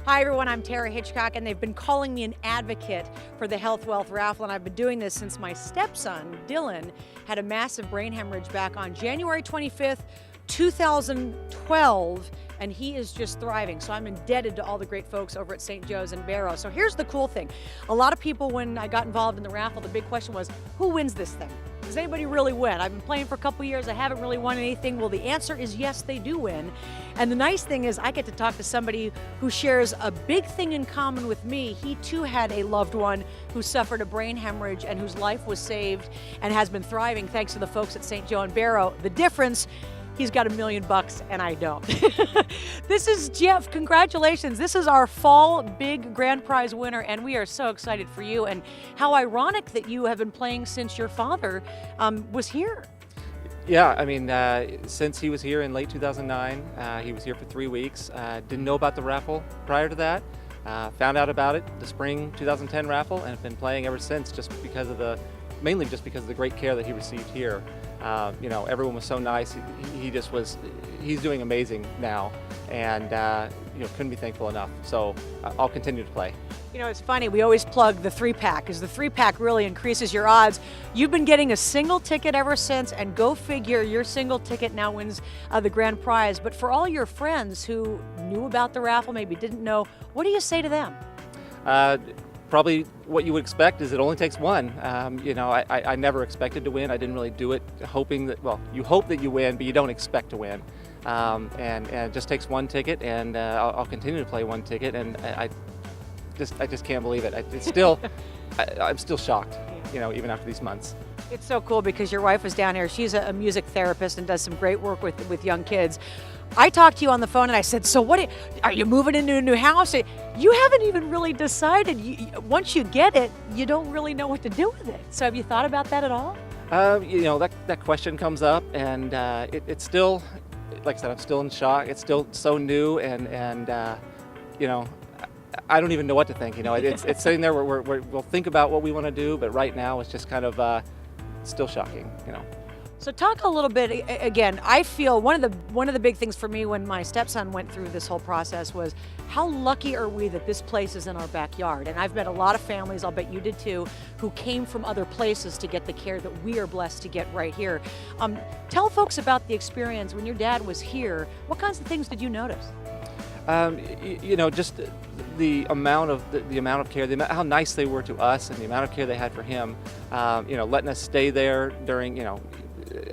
Hi everyone, I'm Tara Hitchcock, and they've been calling me an advocate for the Health Wealth Raffle, and I've been doing this since my stepson, Dylan, had a massive brain hemorrhage back on January 25th, 2012, and he is just thriving. So I'm indebted to all the great folks over at St. Joe's and Barrow. So here's the cool thing. A lot of people, when I got involved in the raffle, the big question was, who wins this thing? Does anybody really win? I've been playing for a couple years, I haven't really won anything. Well, the answer is yes, they do win. And the nice thing is I get to talk to somebody who shares a big thing in common with me. He too had a loved one who suffered a brain hemorrhage and whose life was saved and has been thriving thanks to the folks at St. Joe and Barrow. The difference, he's got $1 million and I don't. This is Jeff, congratulations. This is our fall big grand prize winner, and we are so excited for you. And how ironic that you have been playing since your father was here. Yeah, I mean, since he was here in late 2009, he was here for 3 weeks. Didn't know about the raffle prior to that. Found out about it, the spring 2010 raffle, and have been playing ever since, mainly just because of the great care that he received here. You know, everyone was so nice. He's doing amazing now, and you know, couldn't be thankful enough. So I'll continue to play. You know, it's funny, we always plug the 3-pack, because the 3-pack really increases your odds. You've been getting a single ticket ever since, and go figure, your single ticket now wins the grand prize. But for all your friends who knew about the raffle, maybe didn't know, what do you say to them? Probably what you would expect is it only takes one. You know, I never expected to win. I didn't really do it hoping that, well, you hope that you win, but you don't expect to win. And it just takes one ticket, and I'll continue to play one ticket, and I just can't believe it. It's still, I'm still shocked, you know, even after these months. It's so cool because your wife was down here. She's a music therapist and does some great work with young kids. I talked to you on the phone and I said, so what, are you moving into a new house? You haven't even really decided. Once you get it, you don't really know what to do with it. So have you thought about that at all? You know, that question comes up, and it's still, like I said, I'm still in shock. It's still so new, and you know, I don't even know what to think. You know, it's sitting there. We'll think about what we want to do, but right now it's just kind of still shocking. You know. So talk a little bit, again, I feel one of the big things for me when my stepson went through this whole process was how lucky are we that this place is in our backyard. And I've met a lot of families, I'll bet you did too, who came from other places to get the care that we are blessed to get right here. Tell folks about the experience when your dad was here. What kinds of things did you notice? You know, just the amount of care, how nice they were to us, and the amount of care they had for him. You know, letting us stay there during, you know,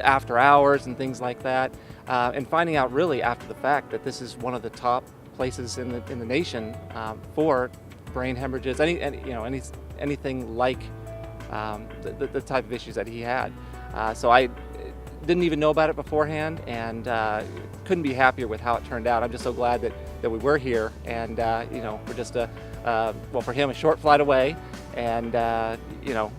after hours and things like that, and finding out really after the fact that this is one of the top places in the nation for brain hemorrhages, anything like the type of issues that he had. So I didn't even know about it beforehand, and couldn't be happier with how it turned out. I'm just so glad that we were here, and you know, we're just well, for him, a short flight away, and you know,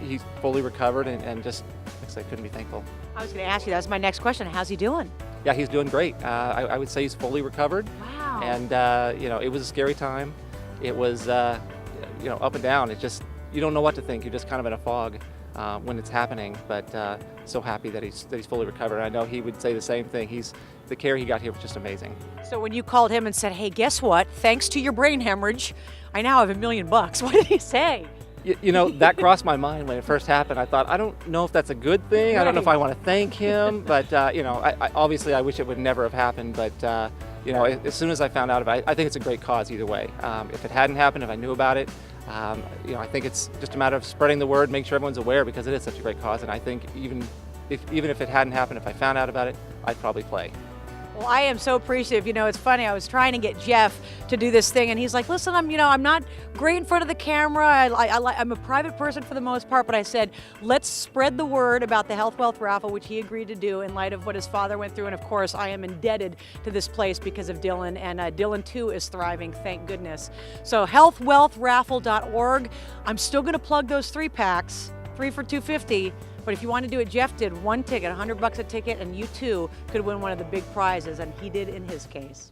he's fully recovered, and just, like I said, couldn't be thankful. I was going to ask you, that was my next question. How's he doing? Yeah, he's doing great. I would say he's fully recovered. Wow. And you know, it was a scary time. It was you know, up and down. It just, you don't know what to think. You're just kind of in a fog when it's happening. But so happy that he's fully recovered. And I know he would say the same thing. The care he got here was just amazing. So when you called him and said, hey, guess what? Thanks to your brain hemorrhage, I now have $1 million. What did he say? You know, that crossed my mind when it first happened. I thought, I don't know if that's a good thing. Right. I don't know if I want to thank him, but you know, obviously I wish it would never have happened. But you know, as soon as I found out about it, I think it's a great cause either way. If it hadn't happened, if I knew about it, you know, I think it's just a matter of spreading the word, make sure everyone's aware, because it is such a great cause. And I think even if it hadn't happened, if I found out about it, I'd probably play. Well, I am so appreciative. You know, it's funny, I was trying to get Jeff to do this thing, and he's like, listen, I'm not great in front of the camera. I'm a private person for the most part, but I said, let's spread the word about the Health Wealth Raffle, which he agreed to do in light of what his father went through. And of course, I am indebted to this place because of Dylan, and Dylan too is thriving, thank goodness. So healthwealthraffle.org. I'm still gonna plug those 3-packs, 3 for $250. But if you want to do it, Jeff did one ticket, $100 a ticket, and you too could win one of the big prizes, and he did in his case.